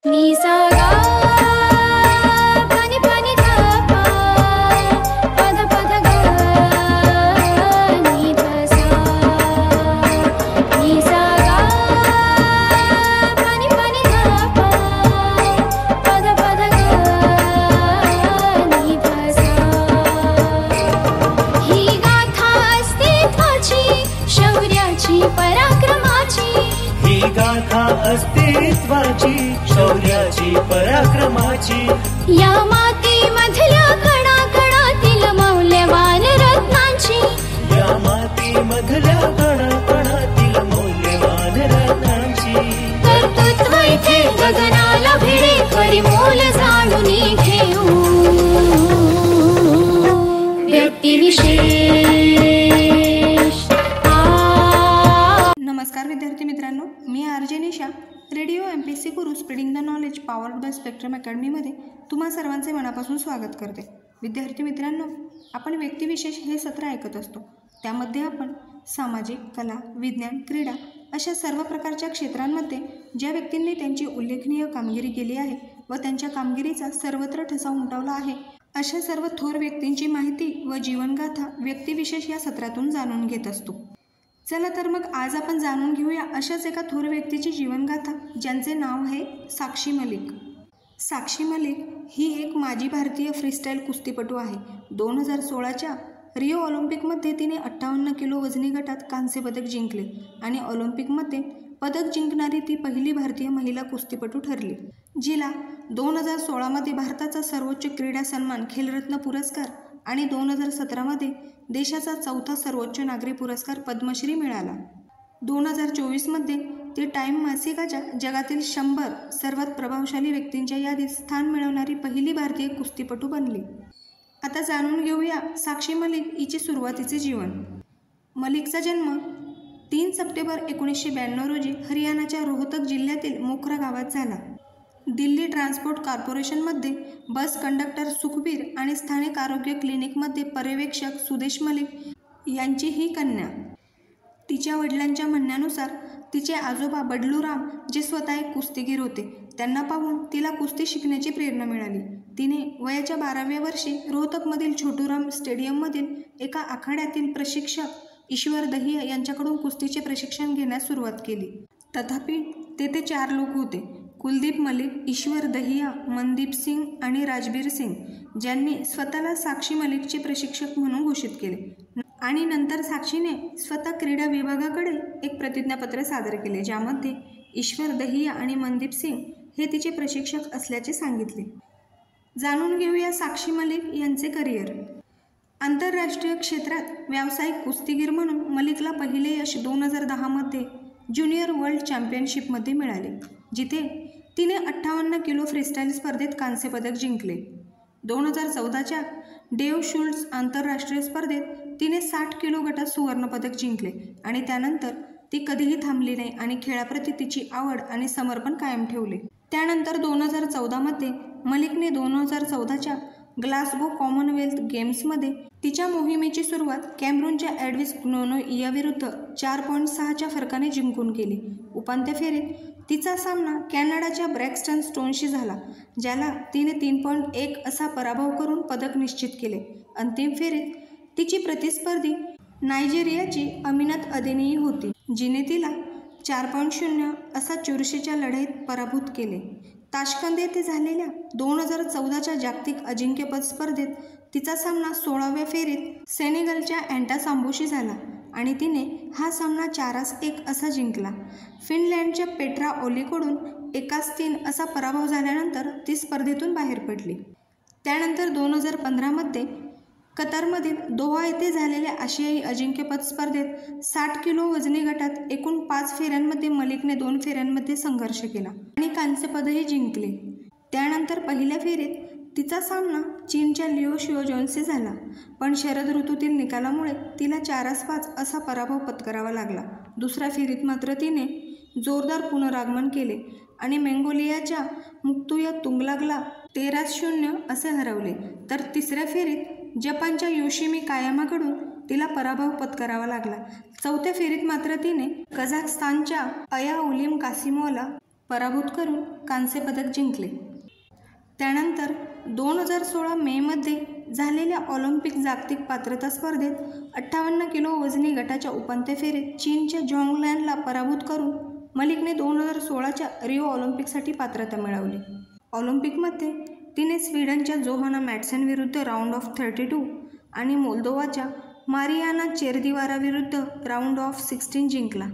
ni sa ga pani pani tha pa pada pada ga ni tha sa ni sa ga pani pani tha pa pada pada ga ni tha sa hi गाथा अस्तित्वाची शौर्याची पराक्रमाची ही गाथा अस्तित्वाची शौर्याची पराक्रमाची या मातीमधल्या कणाकणातील मौल्यवान रत्नांची या मातीमधल्या कणाकणातील मौल्यवान रत्नांची कर्तृत्व इथे गगनाला भिडे परिमोल जाणून घेऊ व्यक्तिविशेष। नमस्कार विद्यार्थी मित्रांनो, मी RJ Nisha Radio MPSC Guru spreading the knowledge powered by Spectrum अकॅडमीमध्ये तुम्हा सर्वांचे मनापासून स्वागत करते। विद्यार्थी मित्रांनो, आपण व्यक्तिविशेष हे सत्र ऐकत असतो। त्यामध्ये आपण सामाजिक, कला, विज्ञान, क्रीडा अशा सर्व प्रकारच्या क्षेत्रांमध्ये ज्या व्यक्तींनी त्यांची उल्लेखनीय कामगिरी केली आहे व त्यांच्या कामगिरीचा सर्वत्र ठसा उमटवला आहे अशा सर्व थोर व्यक्तींची माहिती व जीवनगाथा व्यक्तिविशेष या सत्रातून जाणून घेत असतो। चला तर मग आज आपण जाणून घेऊया अशाच एका थोर व्यक्तीची जीवनगाथा, ज्यांचे नाव आहे साक्षी मलिक। साक्षी मलिक ही एक माजी भारतीय फ्रीस्टाईल कुस्तीपटू आहे। 2016च्या रिओ ऑलिम्पिकमध्ये तिने 58 किलो वजनी गटात कांस्य पदक जिंकले आणि ऑलिम्पिकमध्ये पदक जिंकणारी ती पहिली भारतीय महिला कुस्तीपटू ठरली, जिला 2016मध्ये भारताचा सर्वोच्च क्रीडा सन्मान खेलरत्न पुरस्कार आणि 2017मध्ये देशाचा चौथा सर्वोच्च नागरी पुरस्कार पद्मश्री मिळाला। 2024मध्ये ती टाइम मासिकाच्या जगातील 100 सर्वात प्रभावशाली व्यक्तींच्या यादीत स्थान मिळवणारी पहिली भारतीय कुस्तीपटू बनली। आता जाणून घेऊया साक्षी मलिक हिचे सुरुवातीचे जीवन। मलिकचा जन्म 3 सप्टेंबर 1992 रोजी हरियाणाच्या रोहतक जिल्ह्यातील मोखरा गावात झाला। दिल्ली ट्रान्सपोर्ट कॉर्पोरेशनमध्ये बस कंडक्टर सुखबीर आणि स्थानिक आरोग्य क्लिनिकमध्ये पर्यवेक्षक सुदेश मलिक यांची ही कन्या। तिच्या वडिलांच्या म्हणण्यानुसार तिचे आजोबा बडलूराम, जे स्वतः एक कुस्तीगीर होते, त्यांना पाहून तिला कुस्ती शिकण्याची प्रेरणा मिळाली। तिने वयाच्या 12व्या वर्षी रोहतकमधील छोटूराम स्टेडियममधील एका आखाड्यातील प्रशिक्षक ईश्वर दहिया यांच्याकडून कुस्तीचे प्रशिक्षण घेण्यास सुरुवात केली। तथापि तेथे 4 लोक होते: कुलदीप मलिक, ईश्वर दहिया, मनदीप सिंग आणि राजबीर सिंग, ज्यांनी स्वतःला साक्षी मलिकचे प्रशिक्षक म्हणून घोषित केले आणि नंतर साक्षीने स्वतः क्रीडा विभागाकडे एक प्रतिज्ञापत्र सादर केले, ज्यामध्ये ईश्वर दहिया आणि मनदीप सिंग हे तिचे प्रशिक्षक असल्याचे सांगितले। जाणून घेऊया साक्षी मलिक यांचे करिअर। आंतरराष्ट्रीय क्षेत्रात व्यावसायिक कुस्तीगीर म्हणून मलिकला पहिले यश 2010मध्ये ज्युनियर वर्ल्ड चॅम्पियनशिपमध्ये मिळाले, जिथे तिने 58 किलो फ्रीस्टाईल स्पर्धेत कांस्य पदक जिंकले। 2014च्या डेव शुल्ट्स आंतरराष्ट्रीय स्पर्धेत तिने 60 किलो गटात सुवर्णपदक जिंकले आणि त्यानंतर ती कधीही थांबली नाही आणि खेळाप्रती तिची आवड आणि समर्पण कायम ठेवले। त्यानंतर 2014मध्ये मलिकने 2014च्या ग्लासगो कॉमनवेल्थ गेम्समध्ये तिच्या मोहिमेची सुरुवात कॅमेरूनच्या ॲडविस ग्नोनो याविरुद्ध 4.6च्या फरकाने जिंकून केली। उपांत्य फेरीत तिचा सामना कॅनडाच्या ब्रॅक्स्टन स्टोनशी झाला, ज्याला तिने 3.1 असा पराभव करून पदक निश्चित केले। अंतिम फेरीत तिची प्रतिस्पर्धी नायजेरियाची अमिनत अदेनी होती, जिने तिला 4.0 असा चुरशीच्या लढाईत पराभूत केले। ताश्कंद येथे झालेल्या 2014च्या जागतिक अजिंक्यपद स्पर्धेत तिचा सामना 16व्या फेरीत सेनेगलच्या अँटा सांबोशी झाला आणि तिने हा सामना 4-1 असा जिंकला। फिनलँडच्या पेट्रा ओलीकडून 1-3 असा पराभव झाल्यानंतर ती स्पर्धेतून बाहेर पडली। त्यानंतर 2015मध्ये कतारमधील दोहा येथे झालेल्या आशियाई अजिंक्यपद स्पर्धेत 60 किलो वजनी गटात एकूण 5 फेऱ्यांमध्ये मलिकने 2 फेऱ्यांमध्ये संघर्ष केला आणि कांस्य पदही जिंकले। त्यानंतर पहिल्या फेरीत तिचा सामना चीनच्या लिओ शिओजोनशी झाला, पण शरद ऋतूतील निकालामुळे तिला 4-5 असा पराभव पत्करावा लागला। दुसऱ्या फेरीत मात्र तिने जोरदार पुनरागमन केले आणि मंगोलियाच्या मुक्तुया तुंगलागला 13-0 असे हरवले, तर तिसऱ्या फेरीत जपानच्या योशिमी कायामाकडून तिला पराभव पत्करावा लागला। चौथ्या फेरीत मात्र तिने कझाकस्तानच्या अया उलिम कासिमोला पराभूत करून कांस्य पदक जिंकले. त्यानंतर 2016 मेमध्ये झालेल्या ऑलिम्पिक जागतिक पात्रता स्पर्धेत 58 किलो वजनी गटाच्या उपांत्य फेरीत चीनच्या झॉंगलॅनला पराभूत करून मलिकने 2016च्या रिओ ऑलिम्पिकसाठी पात्रता मिळवली. ऑलिम्पिकमध्ये तिने स्वीडनच्या जोहाना मॅटसन विरुद्ध राऊंड ऑफ 32 आणि मोल्दोवाच्या मारियाना चेरदिवाराविरुद्ध राऊंड ऑफ 16 जिंकला.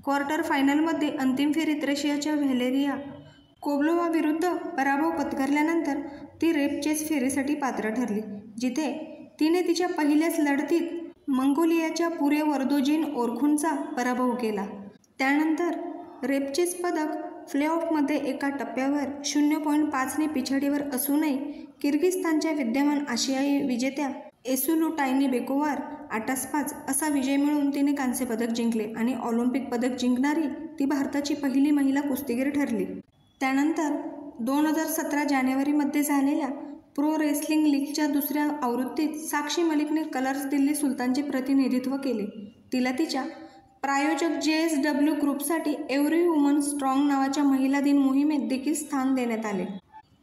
क्वार्टर फायनलमध्ये अंतिम फेरीत रशियाच्या व्हॅलेरिया कोब्लोवा विरुद्ध पराभव पत्करल्यानंतर ती रेपचेस फेरीसाठी पात्र ठरली, जिथे तिने तिच्या पहिल्याच लढतीत मंगोलियाच्या पुरेवर्दोजिन ओरखुनचा पराभव केला. त्यानंतर रेपचेस पदक प्लेऑफमध्ये एका टप्प्यावर 0.5ने पिछाडीवर असूनही किर्गिस्तानच्या विद्यमान आशियाई विजेत्या एसुलू टायनीबेकोवार 8-5 असा विजय मिळवून तिने कांस्य पदक जिंकले आणि ऑलिम्पिक पदक जिंकणारी ती भारताची पहिली महिला कुस्तीगीर ठरली. त्यानंतर 2017 जानेवारीमध्ये झालेल्या प्रो रेसलिंग लीगच्या दुसऱ्या आवृत्तीत साक्षी मलिकने कलर्स दिल्ली सुलतानचे प्रतिनिधित्व केले. तिला तिच्या प्रायोजक JSW ग्रुपसाठी एव्हरी वुमन स्ट्रॉंग नावाच्या महिला दिन मोहिमेत देखील स्थान देण्यात आले.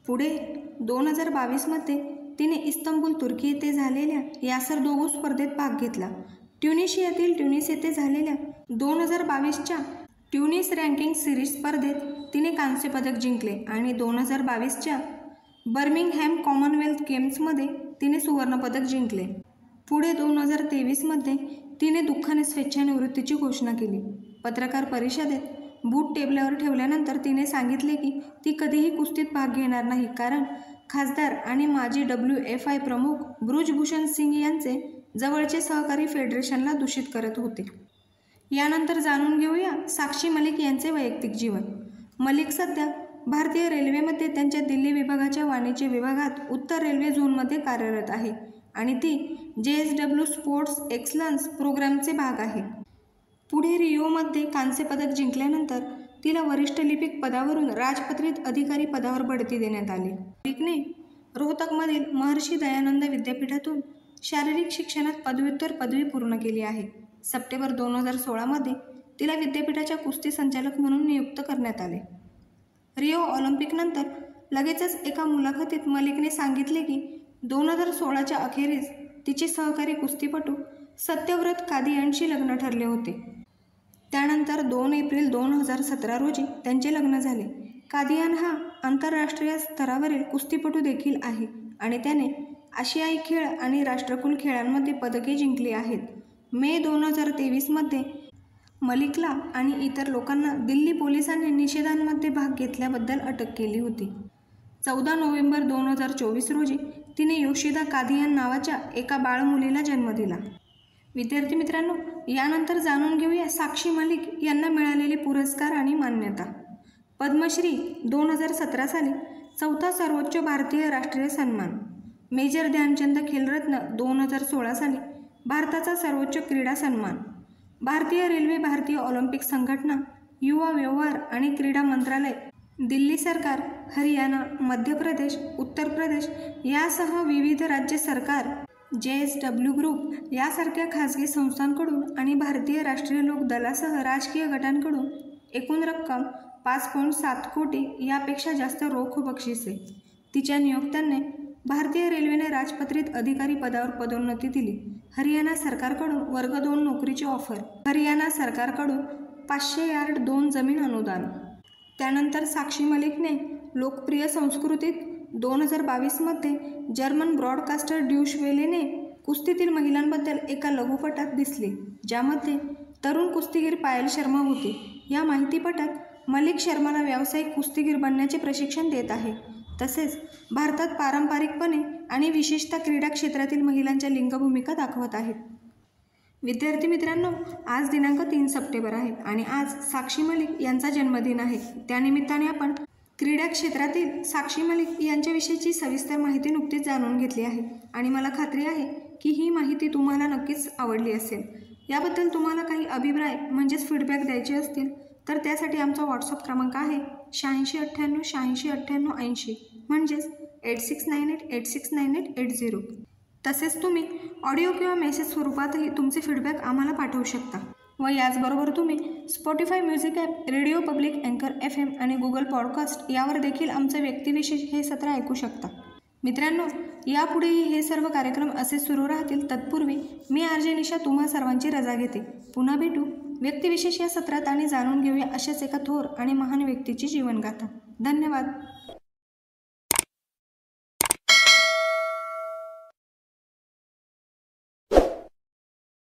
पुढे 2022मध्ये तिने इस्तंबूल तुर्की येथे झालेल्या यासर दोगू स्पर्धेत भाग घेतला. ट्युनिशियातील ट्युनिस येथे झालेल्या 2022च्या ट्युनिस रँकिंग सिरीज स्पर्धेत तिने कांस्य पदक जिंकले आणि 2022च्या बर्मिंगहॅम कॉमनवेल्थ गेम्समध्ये तिने सुवर्णपदक जिंकले. पुढे 2023मध्ये तिने दुःखाने स्वेच्छानिवृत्तीची घोषणा केली. पत्रकार परिषदेत बूट टेबलावर ठेवल्यानंतर तिने सांगितले की ती कधीही कुस्तीत भाग घेणार नाही, कारण खासदार आणि माजी WFI प्रमुख ब्रुजभूषण सिंग यांचे जवळचे सहकारी फेडरेशनला दूषित करत होते. यानंतर जाणून घेऊया साक्षी मलिक यांचे वैयक्तिक जीवन. मलिक सध्या भारतीय रेल्वेमध्ये त्यांच्या दिल्ली विभागाच्या वाणिज्य विभागात उत्तर रेल्वे झोनमध्ये कार्यरत आहे आणि ती JSW स्पोर्ट्स एक्सलन्स प्रोग्रामचे भाग आहे. पुढे रिओमध्ये कांस्य पदक जिंकल्यानंतर तिला वरिष्ठ लिपिक पदावरून राजपत्रित अधिकारी पदावर बढती देण्यात आली. मलिकने रोहतकमधील महर्षी दयानंद विद्यापीठातून शारीरिक शिक्षणात पदव्युत्तर पदवी पूर्ण केली आहे. सप्टेंबर 2016मध्ये तिला विद्यापीठाच्या कुस्ती संचालक म्हणून नियुक्त करण्यात आले. रिओ ऑलिम्पिकनंतर लगेचच एका मुलाखतीत मलिकने सांगितले की 2016च्या अखेरीस तिचे सहकारी कुस्तीपटू सत्यव्रत कादियांशी लग्न ठरले होते. त्यानंतर 2 एप्रिल 2017 रोजी त्यांचे लग्न झाले. कादियान हा आंतरराष्ट्रीय स्तरावरील कुस्तीपटू देखील आहे आणि त्याने आशियाई खेळ आणि राष्ट्रकुल खेळांमध्ये पदके जिंकली आहेत. मे 2023मध्ये मलिकला आणि इतर लोकांना दिल्ली पोलिसांनी निषेधांमध्ये भाग घेतल्याबद्दल अटक केली होती. 14 नोव्हेंबर 2024 रोजी तिने योशिदा कादियान नावाच्या एका बाळमुलीला जन्म दिला. विद्यार्थी मित्रांनो, यानंतर जाणून घेऊया साक्षी मलिक यांना मिळालेले पुरस्कार आणि मान्यता. पद्मश्री 2017 साली 4था सर्वोच्च भारतीय राष्ट्रीय सन्मान. मेजर ध्यानचंद खेलरत्न 2016 साली भारताचा सर्वोच्च क्रीडा सन्मान. भारतीय रेल्वे, भारतीय ऑलिम्पिक संघटना, युवा व्यवहार आणि क्रीडा मंत्रालय, दिल्ली सरकार, हरियाणा, मध्य प्रदेश, उत्तर प्रदेश यासह विविध राज्य सरकार, JSW ग्रुप यासारख्या खाजगी संस्थांकडून आणि भारतीय राष्ट्रीय लोक दलासह राजकीय गटांकडून एकूण रक्कम 5.7 कोटी यापेक्षा जास्त रोख बक्षिसे. तिच्या नियोक्त्यांनी भारतीय रेल्वेने राजपत्रित अधिकारी पदावर पदोन्नती दिली. हरियाणा सरकारकडून वर्ग 2 नोकरीची ऑफर. हरियाणा सरकारकडून 500 यार्ड 2 जमीन अनुदान. त्यानंतर साक्षी मलिकने लोकप्रिय संस्कृतीत 2022मध्ये जर्मन ब्रॉडकास्टर ड्यूश वेलेने कुस्तीतील महिलांबद्दल एका लघुपटात दिसली, ज्यामध्ये तरुण कुस्तीगीर पायल शर्मा होती. या माहितीपटात मलिक शर्माला व्यावसायिक कुस्तीगीर बनण्याचे प्रशिक्षण देत आहे. तसेच भारतात पारंपरिकपणे आणि विशेषतः क्रीडा क्षेत्रातील महिलांच्या लिंगभूमिका दाखवत आहेत. विद्यार्थी मित्रांनो, आज दिनांक 3 सप्टेंबर आहे आणि आज साक्षी मलिक यांचा जन्मदिन आहे. त्यानिमित्ताने आपण क्रीडा क्षेत्रातील साक्षी मलिक यांच्याविषयीची सविस्तर माहिती नुकतीच जाणून घेतली आहे आणि मला खात्री आहे की ही माहिती तुम्हाला नक्कीच आवडली असेल. याबद्दल तुम्हाला काही अभिप्राय म्हणजेच फीडबॅक द्यायचे असतील तर त्यासाठी आमचा व्हॉट्सअप क्रमांक आहे 8698869880 म्हणजेच 8698869880. तसेच तुम्ही ऑडिओ किंवा मेसेज स्वरूपातही तुमचे फीडबॅक आम्हाला पाठवू शकता. व याचबरोबर तुम्ही Spotify music app, radio public, अँकर FM आणि गुगल पॉडकास्ट यावर देखील आमचे व्यक्तिविशेष हे सत्र ऐकू शकता. मित्रांनो, यापुढेही हे सर्व कार्यक्रम असे सुरू राहतील. तत्पूर्वी मी RJ निशा तुम्हा सर्वांची रजा घेते. पुन्हा भेटू व्यक्तिविशेष या सत्रात आणि जाणून घेऊया अशाच एका थोर आणि महान व्यक्तीची जीवनगाथा. धन्यवाद.